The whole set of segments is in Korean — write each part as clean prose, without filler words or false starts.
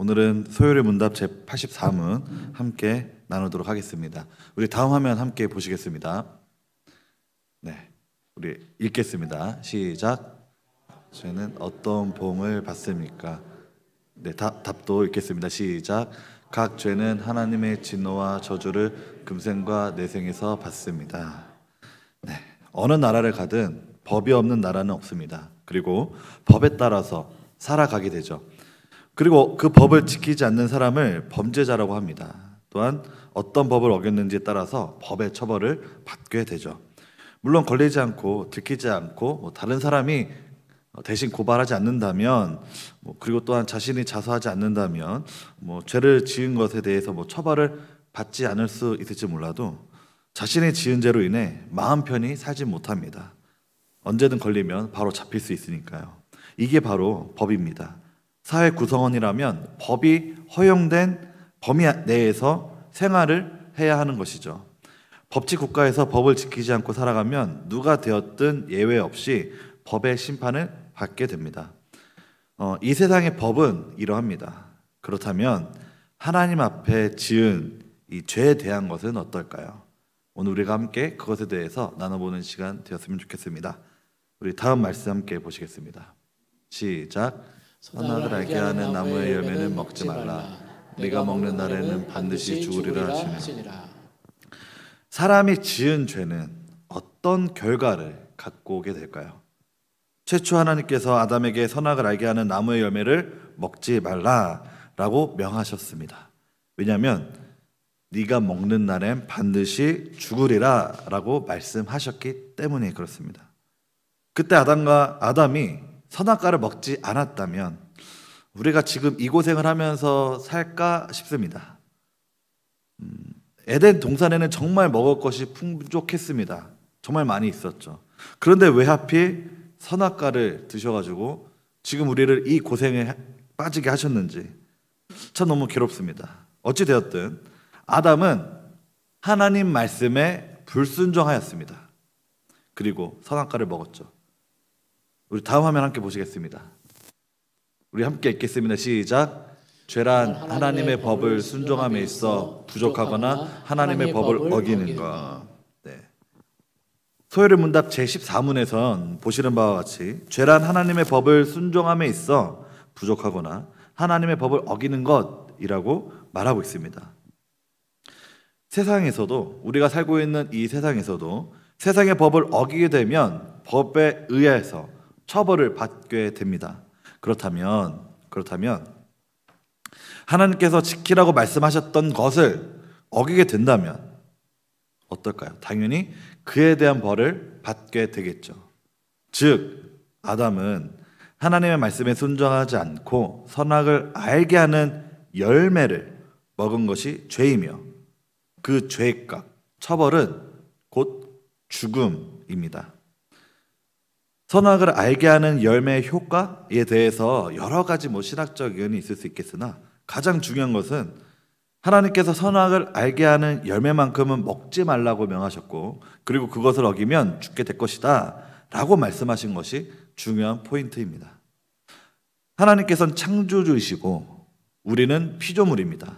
오늘은 소요리 문답 제84문 함께 나누도록 하겠습니다. 우리 다음 화면 함께 보시겠습니다. 네, 우리 읽겠습니다. 시작. 저희는 어떤 보응을 받습니까? 네, 답도 읽겠습니다. 시작. 각 죄는 하나님의 진노와 저주를 금생과 내생에서 받습니다. 네, 어느 나라를 가든 법이 없는 나라는 없습니다. 그리고 법에 따라서 살아가게 되죠. 그리고 그 법을 지키지 않는 사람을 범죄자라고 합니다. 또한 어떤 법을 어겼는지에 따라서 법의 처벌을 받게 되죠. 물론 걸리지 않고 들키지 않고 다른 사람이 대신 고발하지 않는다면, 그리고 또한 자신이 자수하지 않는다면 죄를 지은 것에 대해서 처벌을 받지 않을 수 있을지 몰라도 자신이 지은 죄로 인해 마음 편히 살지 못합니다. 언제든 걸리면 바로 잡힐 수 있으니까요. 이게 바로 법입니다. 사회 구성원이라면 법이 허용된 범위 내에서 생활을 해야 하는 것이죠. 법치 국가에서 법을 지키지 않고 살아가면 누가 되었든 예외 없이 법의 심판을 받게 됩니다. 이 세상의 법은 이러합니다. 그렇다면 하나님 앞에 지은 이 죄에 대한 것은 어떨까요? 오늘 우리가 함께 그것에 대해서 나눠보는 시간 되었으면 좋겠습니다. 우리 다음 말씀 함께 보시겠습니다. 시작. 선악을 알게 하는 나무의 열매는 먹지 말라. 네가 먹는 날에는 반드시 죽으리라 하시니라. 사람이 지은 죄는 어떤 결과를 갖고 오게 될까요? 최초 하나님께서 아담에게 선악을 알게 하는 나무의 열매를 먹지 말라라고 명하셨습니다. 왜냐하면 네가 먹는 날엔 반드시 죽으리라 라고 말씀하셨기 때문에 그렇습니다. 그때 아담이 선악과를 먹지 않았다면 우리가 지금 이 고생을 하면서 살까 싶습니다. 에덴 동산에는 정말 먹을 것이 풍족했습니다. 정말 많이 있었죠. 그런데 왜 하필 선악과를 드셔가지고 지금 우리를 이 고생에 빠지게 하셨는지 참 너무 괴롭습니다. 어찌 되었든 아담은 하나님 말씀에 불순종하였습니다. 그리고 선악과를 먹었죠. 우리 다음 화면 함께 보시겠습니다. 우리 함께 읽겠습니다. 시작. 죄란 하나님의 법을 순종함에 있어 부족하거나 하나님의 법을 어기는 것. 네. 소요리 문답 제14문에선 보시는 바와 같이 죄란 하나님의 법을 순종함에 있어 부족하거나 하나님의 법을 어기는 것이라고 말하고 있습니다. 세상에서도, 우리가 살고 있는 이 세상에서도 세상의 법을 어기게 되면 법에 의해서 처벌을 받게 됩니다. 그렇다면 하나님께서 지키라고 말씀하셨던 것을 어기게 된다면 어떨까요? 당연히 그에 대한 벌을 받게 되겠죠. 즉 아담은 하나님의 말씀에 순종하지 않고 선악을 알게 하는 열매를 먹은 것이 죄이며 그 죄값, 처벌은 곧 죽음입니다. 선악을 알게 하는 열매의 효과에 대해서 여러 가지 신학적 의견이 있을 수 있겠으나 가장 중요한 것은 하나님께서 선악을 알게 하는 열매만큼은 먹지 말라고 명하셨고 그리고 그것을 어기면 죽게 될 것이다 라고 말씀하신 것이 중요한 포인트입니다. 하나님께서는 창조주이시고 우리는 피조물입니다.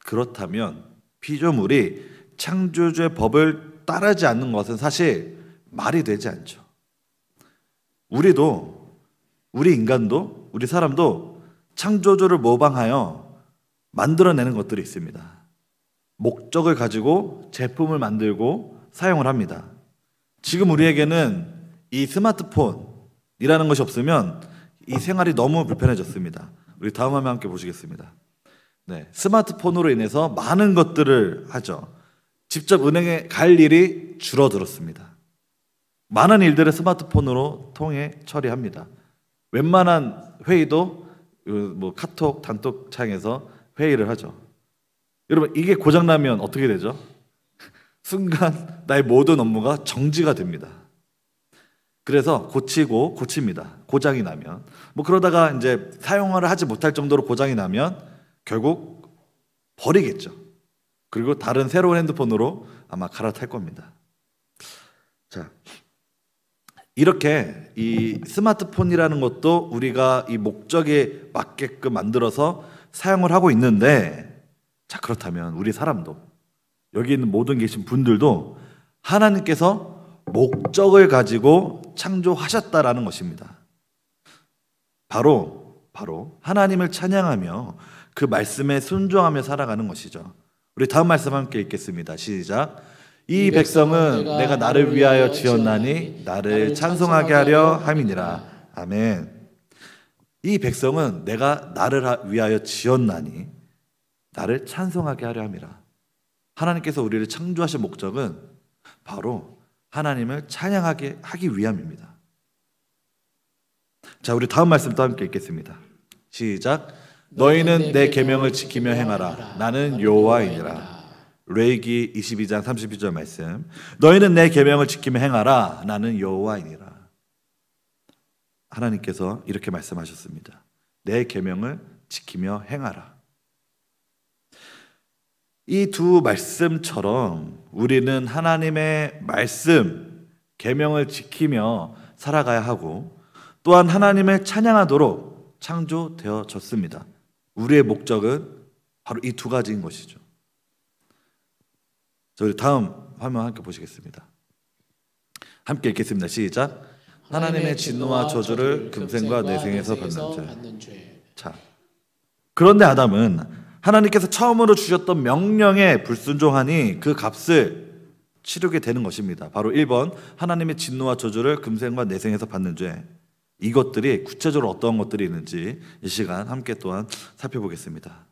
그렇다면 피조물이 창조주의 법을 따르지 않는 것은 사실 말이 되지 않죠. 우리 인간도, 우리 사람도 창조주를 모방하여 만들어내는 것들이 있습니다. 목적을 가지고 제품을 만들고 사용을 합니다. 지금 우리에게는 이 스마트폰이라는 것이 없으면 이 생활이 너무 불편해졌습니다. 우리 다음 화면 함께 보시겠습니다. 네, 스마트폰으로 인해서 많은 것들을 하죠. 직접 은행에 갈 일이 줄어들었습니다. 많은 일들을 스마트폰으로 통해 처리합니다. 웬만한 회의도 카톡 단톡창에서 회의를 하죠. 여러분 이게 고장나면 어떻게 되죠? 순간 나의 모든 업무가 정지가 됩니다. 그래서 고칩니다. 고장이 나면 그러다가 이제 사용을 하지 못할 정도로 고장이 나면 결국 버리겠죠. 그리고 다른 새로운 핸드폰으로 아마 갈아탈 겁니다. 자, 이렇게 이 스마트폰이라는 것도 우리가 이 목적에 맞게끔 만들어서 사용을 하고 있는데, 자, 그렇다면 우리 사람도, 여기 있는 모든 계신 분들도 하나님께서 목적을 가지고 창조하셨다라는 것입니다. 바로 하나님을 찬양하며 그 말씀에 순종하며 살아가는 것이죠. 우리 다음 말씀 함께 읽겠습니다. 시작. 이 백성은 내가 나를 위하여 지었나니 나를 찬송하게 하려 함이니라. 아멘. 이 백성은 내가 나를 위하여 지었나니 나를 찬송하게 하려 함이라. 하나님께서 우리를 창조하신 목적은 바로 하나님을 찬양하게 하기 위함입니다. 자, 우리 다음 말씀도 함께 읽겠습니다. 시작. 너희는 내 계명을 지키며 행하라. 나는 여호와이니라. 레위기 22장 32절 말씀. 너희는 내 계명을 지키며 행하라. 나는 여호와이니라. 하나님께서 이렇게 말씀하셨습니다. 내 계명을 지키며 행하라. 이 두 말씀처럼 우리는 하나님의 말씀, 계명을 지키며 살아가야 하고, 또한 하나님을 찬양하도록 창조되어졌습니다. 우리의 목적은 바로 이 두 가지인 것이죠. 저희 다음 화면 함께 보시겠습니다. 함께 읽겠습니다. 시작. 하나님의 진노와 저주를 금생과 내생에서 받는 죄. 자, 그런데 아담은 하나님께서 처음으로 주셨던 명령에 불순종하니 그 값을 치르게 되는 것입니다. 바로 1번, 하나님의 진노와 저주를 금생과 내생에서 받는 죄. 이것들이 구체적으로 어떤 것들이 있는지 이 시간 함께 또한 살펴보겠습니다.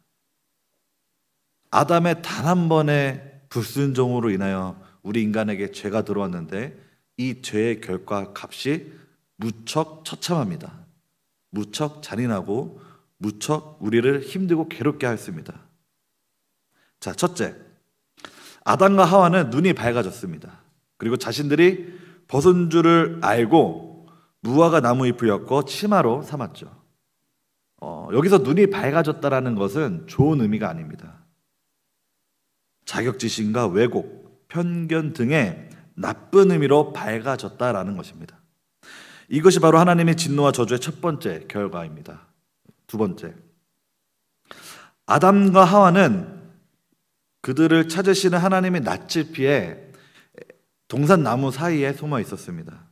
아담의 단 한 번의 불순종으로 인하여 우리 인간에게 죄가 들어왔는데, 이 죄의 결과 값이 무척 처참합니다. 무척 잔인하고 무척 우리를 힘들고 괴롭게 하였습니다. 자, 첫째, 아담과 하와는 눈이 밝아졌습니다. 그리고 자신들이 벗은 줄을 알고 무화과 나무 잎을 엮어 치마로 삼았죠. 여기서 눈이 밝아졌다라는 것은 좋은 의미가 아닙니다. 자격지심과 왜곡, 편견 등의 나쁜 의미로 밝아졌다라는 것입니다. 이것이 바로 하나님의 진노와 저주의 첫 번째 결과입니다. 두 번째, 아담과 하와는 그들을 찾으시는 하나님의 낯을 피해 동산나무 사이에 숨어 있었습니다.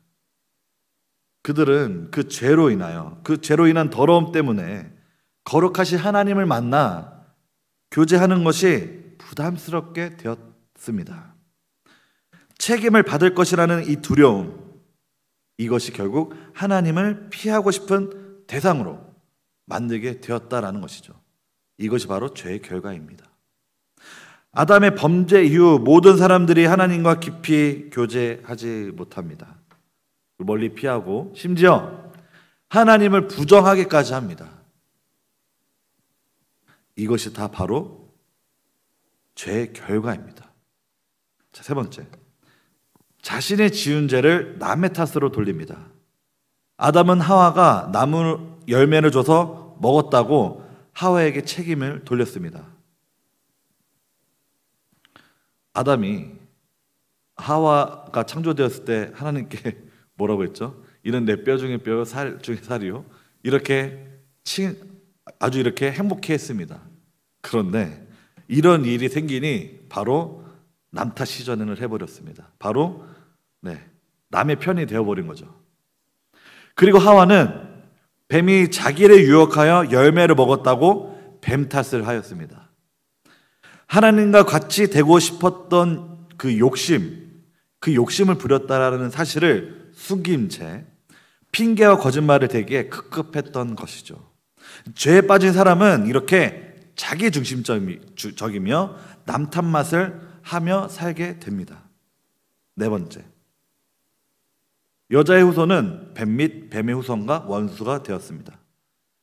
그들은 그 죄로 인한 더러움 때문에 거룩하신 하나님을 만나 교제하는 것이 부담스럽게 되었습니다. 책임을 받을 것이라는 이 두려움, 이것이 결국 하나님을 피하고 싶은 대상으로 만들게 되었다라는 것이죠. 이것이 바로 죄의 결과입니다. 아담의 범죄 이후 모든 사람들이 하나님과 깊이 교제하지 못합니다. 멀리 피하고 심지어 하나님을 부정하기까지 합니다. 이것이 다 바로 죄의 결과입니다. 자, 세 번째, 자신의 지은 죄를 남의 탓으로 돌립니다. 아담은 하와가 나무 열매를 줘서 먹었다고 하와에게 책임을 돌렸습니다. 아담이 하와가 창조되었을 때 하나님께 뭐라고 했죠? 이는 내 뼈 중에 뼈, 살 중에 살이요. 이렇게 아주 이렇게 행복해했습니다. 그런데 이런 일이 생기니 바로 남 탓 시전을 해버렸습니다. 바로 남의 편이 되어버린 거죠. 그리고 하와는 뱀이 자기를 유혹하여 열매를 먹었다고 뱀 탓을 하였습니다. 하나님과 같이 되고 싶었던 그 욕심을 부렸다라는 사실을 숨긴 채 핑계와 거짓말을 대기에 급급했던 것이죠. 죄에 빠진 사람은 이렇게 자기 중심적이며 남 탓맛을 하며 살게 됩니다. 네 번째, 여자의 후손은 뱀 및 뱀의 후손과 원수가 되었습니다.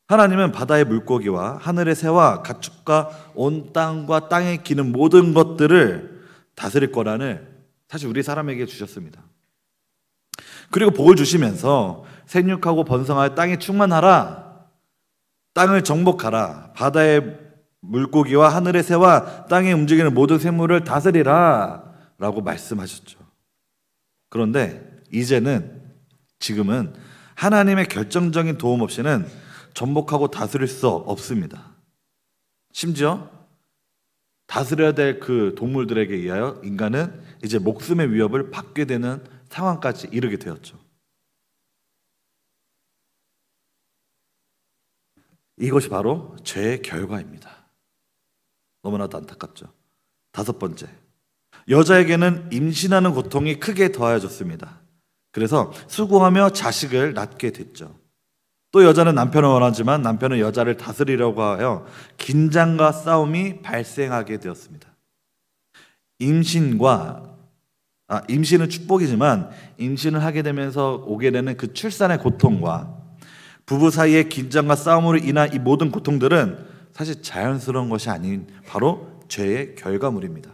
하나님은 바다의 물고기와 하늘의 새와 가축과 온 땅과 땅에 기는 모든 것들을 다스릴 거라는 사실 우리 사람에게 주셨습니다. 그리고 복을 주시면서 생육하고 번성하여 땅에 충만하라, 땅을 정복하라, 바다의 물고기와 하늘의 새와 땅에 움직이는 모든 생물을 다스리라 라고 말씀하셨죠. 그런데 이제는 지금은 하나님의 결정적인 도움 없이는 전복하고 다스릴 수 없습니다. 심지어 다스려야 될 그 동물들에게 의하여 인간은 이제 목숨의 위협을 받게 되는 상황까지 이르게 되었죠. 이것이 바로 죄의 결과입니다. 너무나도 안타깝죠. 다섯 번째, 여자에게는 임신하는 고통이 크게 더해졌습니다. 그래서 수고하며 자식을 낳게 됐죠. 또 여자는 남편을 원하지만 남편은 여자를 다스리려고 하여 긴장과 싸움이 발생하게 되었습니다. 임신은 축복이지만 임신을 하게 되면서 오게 되는 그 출산의 고통과 부부 사이의 긴장과 싸움으로 인한 이 모든 고통들은 사실 자연스러운 것이 아닌 바로 죄의 결과물입니다.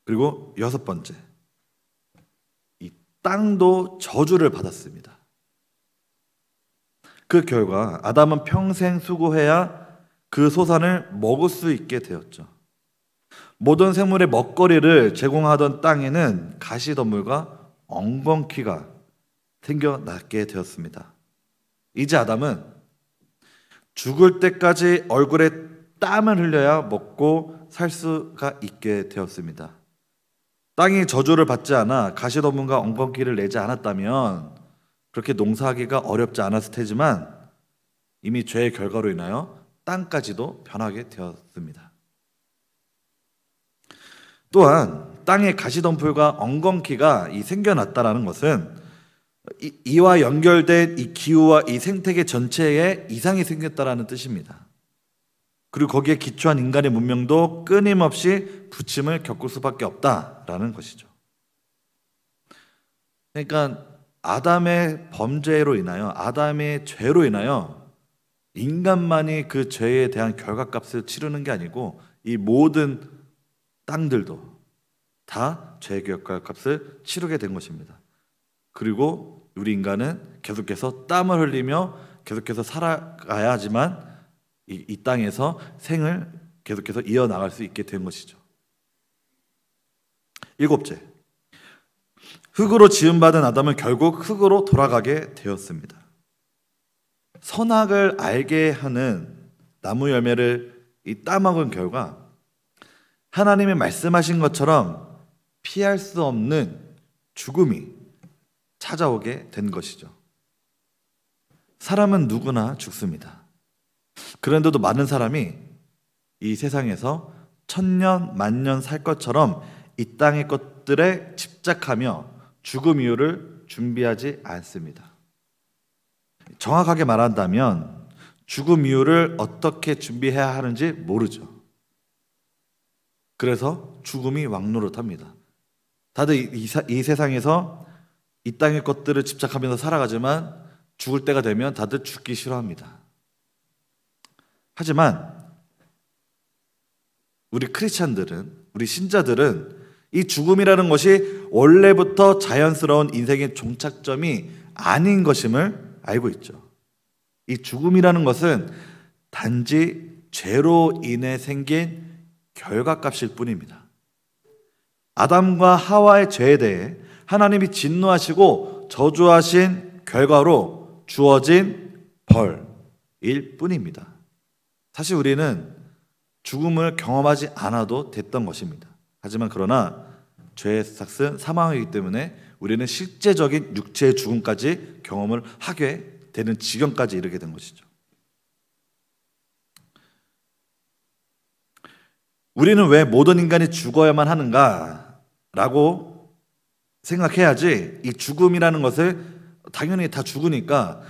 그리고 여섯 번째, 이 땅도 저주를 받았습니다. 그 결과 아담은 평생 수고해야 그 소산을 먹을 수 있게 되었죠. 모든 생물의 먹거리를 제공하던 땅에는 가시덤불과 엉겅퀴가 생겨나게 되었습니다. 이제 아담은 죽을 때까지 얼굴에 땀을 흘려야 먹고 살 수가 있게 되었습니다. 땅이 저주를 받지 않아 가시덤불과 엉겅퀴를 내지 않았다면 그렇게 농사하기가 어렵지 않았을 테지만 이미 죄의 결과로 인하여 땅까지도 변하게 되었습니다. 또한 땅에 가시덤불과 엉겅퀴가 생겨났다라는 것은 이와 연결된 이 기후와 이 생태계 전체에 이상이 생겼다라는 뜻입니다. 그리고 거기에 기초한 인간의 문명도 끊임없이 부침을 겪을 수밖에 없다라는 것이죠. 그러니까 아담의 범죄로 인하여, 아담의 죄로 인하여 인간만이 그 죄에 대한 결과값을 치르는 게 아니고 이 모든 땅들도 다 죄의 결과값을 치르게 된 것입니다. 그리고 우리 인간은 계속해서 땀을 흘리며 계속해서 살아가야 하지만 이 땅에서 생을 계속해서 이어나갈 수 있게 된 것이죠. 일곱째, 흙으로 지음받은 아담은 결국 흙으로 돌아가게 되었습니다. 선악을 알게 하는 나무 열매를 따먹은 결과 하나님이 말씀하신 것처럼 피할 수 없는 죽음이 찾아오게 된 것이죠. 사람은 누구나 죽습니다. 그런데도 많은 사람이 이 세상에서 천년 만년 살 것처럼 이 땅의 것들에 집착하며 죽음 이유를 준비하지 않습니다. 정확하게 말한다면 죽음 이유를 어떻게 준비해야 하는지 모르죠. 그래서 죽음이 왕노릇합니다. 다들 이 세상에서 이 땅의 것들을 집착하면서 살아가지만 죽을 때가 되면 다들 죽기 싫어합니다. 하지만 우리 크리스찬들은, 우리 신자들은 이 죽음이라는 것이 원래부터 자연스러운 인생의 종착점이 아닌 것임을 알고 있죠. 이 죽음이라는 것은 단지 죄로 인해 생긴 결과값일 뿐입니다. 아담과 하와의 죄에 대해 하나님이 진노하시고 저주하신 결과로 주어진 벌일 뿐입니다. 사실 우리는 죽음을 경험하지 않아도 됐던 것입니다. 하지만 그러나 죄의 삭은 사망이기 때문에 우리는 실제적인 육체의 죽음까지 경험을 하게 되는 지경까지 이르게 된 것이죠. 우리는 왜 모든 인간이 죽어야만 하는가라고 생각해야지 이 죽음이라는 것을 당연히 다 죽으니까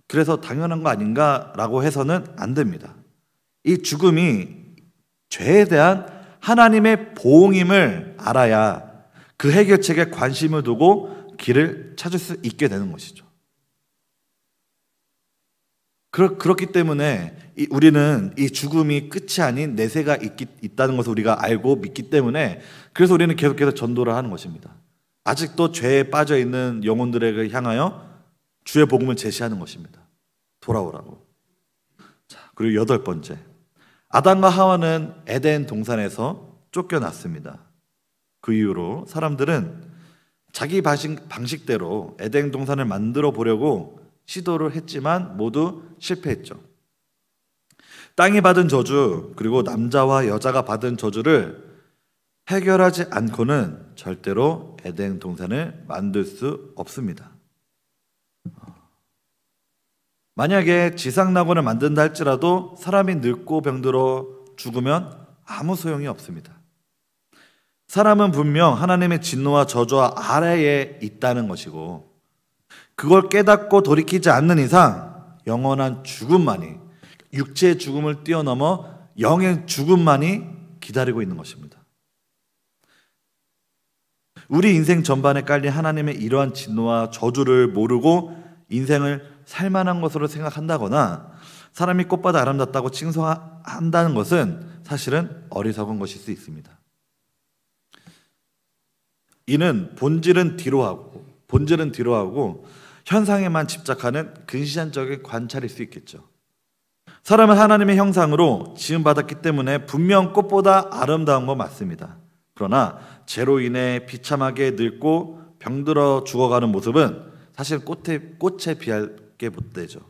그래서 당연한 거 아닌가라고 해서는 안 됩니다. 이 죽음이 죄에 대한 하나님의 보응임을 알아야 그 해결책에 관심을 두고 길을 찾을 수 있게 되는 것이죠. 그렇기 때문에 우리는 이 죽음이 끝이 아닌 내세가 있다는 것을 우리가 알고 믿기 때문에 그래서 우리는 계속해서 전도를 하는 것입니다. 아직도 죄에 빠져 있는 영혼들에게 향하여 주의 복음을 제시하는 것입니다. 돌아오라고. 자, 그리고 여덟 번째, 아담과 하와는 에덴 동산에서 쫓겨났습니다. 그 이후로 사람들은 자기 방식대로 에덴 동산을 만들어 보려고 시도를 했지만 모두 실패했죠. 땅이 받은 저주, 그리고 남자와 여자가 받은 저주를 해결하지 않고는 절대로 에덴 동산을 만들 수 없습니다. 만약에 지상낙원을 만든다 할지라도 사람이 늙고 병들어 죽으면 아무 소용이 없습니다. 사람은 분명 하나님의 진노와 저주와 아래에 있다는 것이고, 그걸 깨닫고 돌이키지 않는 이상 영원한 죽음만이, 육체의 죽음을 뛰어넘어 영의 죽음만이 기다리고 있는 것입니다. 우리 인생 전반에 깔린 하나님의 이러한 진노와 저주를 모르고 인생을 살만한 것으로 생각한다거나 사람이 꽃보다 아름답다고 칭송한다는 것은 사실은 어리석은 것일 수 있습니다. 이는 본질은 뒤로 하고 현상에만 집착하는 근시안적인 관찰일 수 있겠죠. 사람은 하나님의 형상으로 지음받았기 때문에 분명 꽃보다 아름다운 건 맞습니다. 그러나 죄로 인해 비참하게 늙고 병들어 죽어가는 모습은 사실 꽃에 비할 게 못되죠.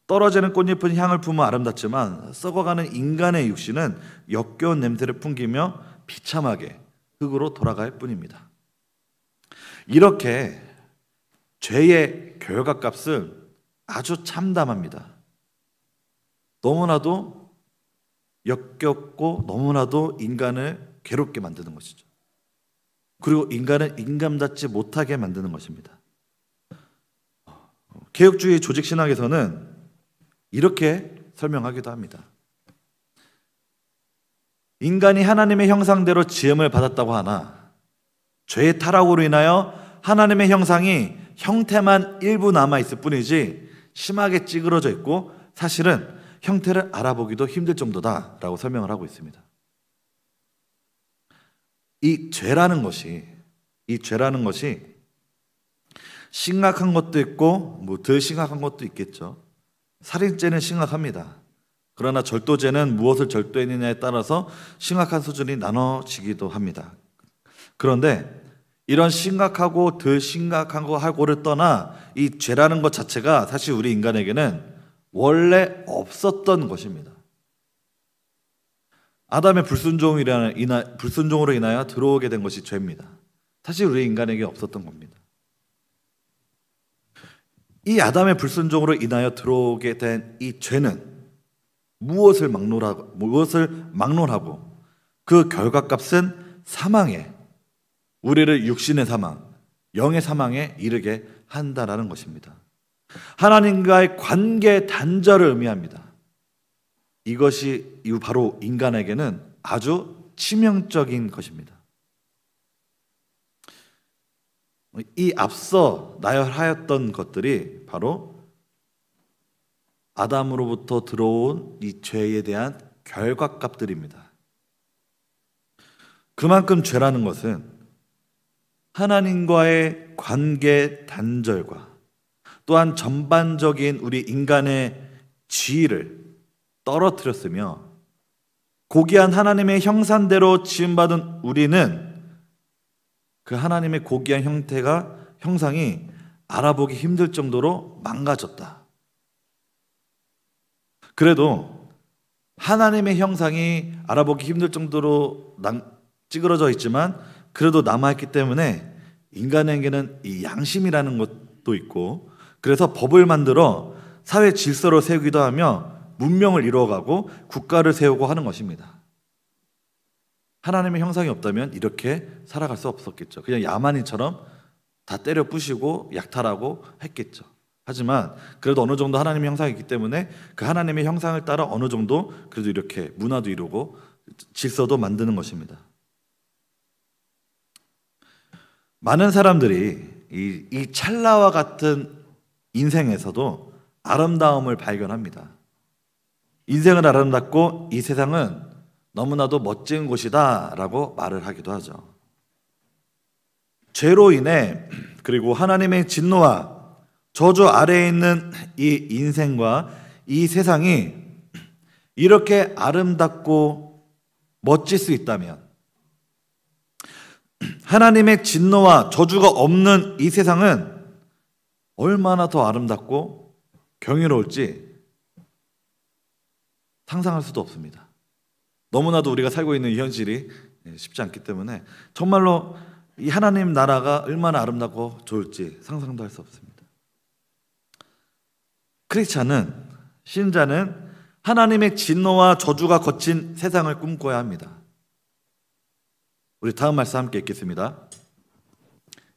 떨어지는 꽃잎은 향을 품어 아름답지만 썩어가는 인간의 육신은 역겨운 냄새를 풍기며 비참하게 흙으로 돌아갈 뿐입니다. 이렇게 죄의 결과값은 아주 참담합니다. 너무나도 역겹고 너무나도 인간을 괴롭게 만드는 것이죠. 그리고 인간을 인간답지 못하게 만드는 것입니다. 개혁주의 조직신학에서는 이렇게 설명하기도 합니다. 인간이 하나님의 형상대로 지음을 받았다고 하나 죄의 타락으로 인하여 하나님의 형상이 형태만 일부 남아있을 뿐이지 심하게 찌그러져 있고 사실은 형태를 알아보기도 힘들 정도다라고 설명을 하고 있습니다. 이 죄라는 것이 심각한 것도 있고 덜 심각한 것도 있겠죠. 살인죄는 심각합니다. 그러나 절도죄는 무엇을 절도했느냐에 따라서 심각한 수준이 나눠지기도 합니다. 그런데 이런 심각하고 덜 심각한 거하고를 떠나 이 죄라는 것 자체가 사실 우리 인간에게는 원래 없었던 것입니다. 아담의 불순종으로 인하여 들어오게 된 것이 죄입니다. 사실 우리 인간에게 없었던 겁니다. 이 아담의 불순종으로 인하여 들어오게 된 이 죄는 무엇을 막론하고 그 결과값은 사망에, 우리를 육신의 사망, 영의 사망에 이르게 한다라는 것입니다. 하나님과의 관계 단절을 의미합니다. 이것이 바로 인간에게는 아주 치명적인 것입니다. 이 앞서 나열하였던 것들이 바로 아담으로부터 들어온 이 죄에 대한 결과값들입니다. 그만큼 죄라는 것은 하나님과의 관계 단절과 또한 전반적인 우리 인간의 지위를 떨어뜨렸으며 고귀한 하나님의 형상대로 지음받은 우리는 그 하나님의 고귀한 형상이 알아보기 힘들 정도로 망가졌다. 그래도 하나님의 형상이 알아보기 힘들 정도로 찌그러져 있지만 그래도 남아있기 때문에 인간에게는 이 양심이라는 것도 있고, 그래서 법을 만들어 사회 질서를 세우기도 하며 문명을 이루어가고 국가를 세우고 하는 것입니다. 하나님의 형상이 없다면 이렇게 살아갈 수 없었겠죠. 그냥 야만인처럼 다 때려 부시고 약탈하고 했겠죠. 하지만 그래도 어느 정도 하나님의 형상이 있기 때문에 그 하나님의 형상을 따라 어느 정도 그래도 이렇게 문화도 이루고 질서도 만드는 것입니다. 많은 사람들이 이 찰나와 같은 인생에서도 아름다움을 발견합니다. 인생은 아름답고 이 세상은 너무나도 멋진 곳이다 라고 말을 하기도 하죠. 죄로 인해 그리고 하나님의 진노와 저주 아래에 있는 이 인생과 이 세상이 이렇게 아름답고 멋질 수 있다면 하나님의 진노와 저주가 없는 이 세상은 얼마나 더 아름답고 경이로울지 상상할 수도 없습니다. 너무나도 우리가 살고 있는 이 현실이 쉽지 않기 때문에 정말로 이 하나님 나라가 얼마나 아름답고 좋을지 상상도 할 수 없습니다. 크리스찬은, 신자는 하나님의 진노와 저주가 거친 세상을 꿈꿔야 합니다. 우리 다음 말씀 함께 읽겠습니다.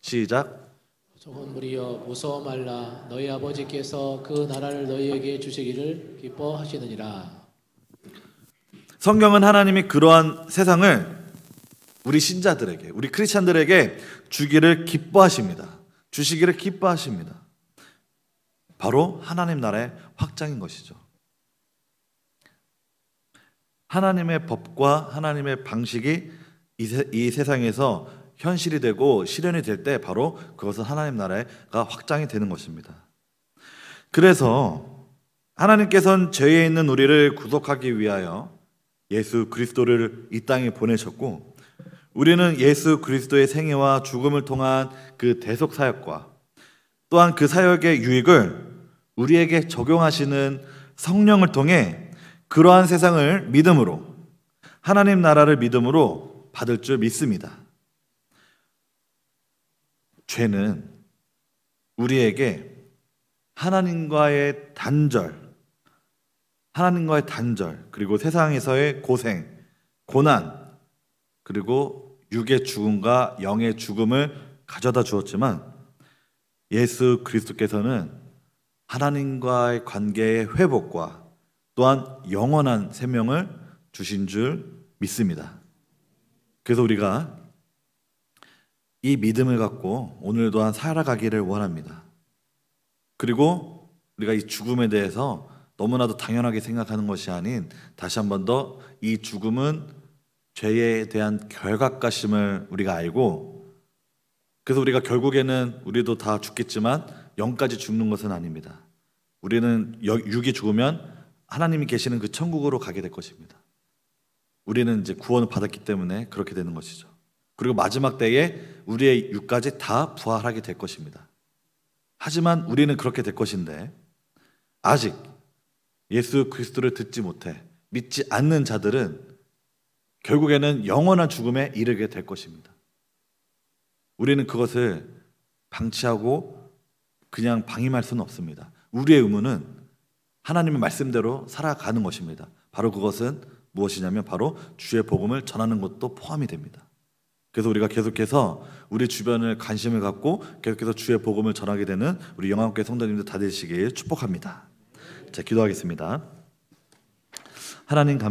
시작. 종은 무리여 무서워 말라. 너희 아버지께서 그 나라를 너희에게 주시기를 기뻐하시느니라. 성경은 하나님이 그러한 세상을 우리 신자들에게, 우리 크리스찬들에게 주기를 기뻐하십니다. 주시기를 기뻐하십니다. 바로 하나님 나라의 확장인 것이죠. 하나님의 법과 하나님의 방식이 이 세상에서 현실이 되고 실현이 될 때 바로 그것은 하나님 나라가 확장이 되는 것입니다. 그래서 하나님께서는 죄에 있는 우리를 구속하기 위하여 예수 그리스도를 이 땅에 보내셨고, 우리는 예수 그리스도의 생애와 죽음을 통한 그 대속 사역과 또한 그 사역의 유익을 우리에게 적용하시는 성령을 통해 그러한 세상을 믿음으로, 하나님 나라를 믿음으로 받을 줄 믿습니다. 죄는 우리에게 하나님과의 단절, 그리고 세상에서의 고생, 고난, 그리고 육의 죽음과 영의 죽음을 가져다 주었지만 예수 그리스도께서는 하나님과의 관계의 회복과 또한 영원한 생명을 주신 줄 믿습니다. 그래서 우리가 이 믿음을 갖고 오늘 또한 살아가기를 원합니다. 그리고 우리가 이 죽음에 대해서 너무나도 당연하게 생각하는 것이 아닌 다시 한 번 더 이 죽음은 죄에 대한 결과값임을 우리가 알고, 그래서 우리가 결국에는 우리도 다 죽겠지만 영까지 죽는 것은 아닙니다. 우리는 육이 죽으면 하나님이 계시는 그 천국으로 가게 될 것입니다. 우리는 이제 구원을 받았기 때문에 그렇게 되는 것이죠. 그리고 마지막 때에 우리의 육까지 다 부활하게 될 것입니다. 하지만 우리는 그렇게 될 것인데 아직 예수 그리스도를 듣지 못해 믿지 않는 자들은 결국에는 영원한 죽음에 이르게 될 것입니다. 우리는 그것을 방치하고 그냥 방임할 수는 없습니다. 우리의 의무는 하나님의 말씀대로 살아가는 것입니다. 바로 그것은 무엇이냐면 바로 주의 복음을 전하는 것도 포함이 됩니다. 그래서 우리가 계속해서 우리 주변을 관심을 갖고 계속해서 주의 복음을 전하게 되는 우리 영암교회 성도님들 다 되시길 축복합니다. 자, 기도하겠습니다. 하나님 감사합니다.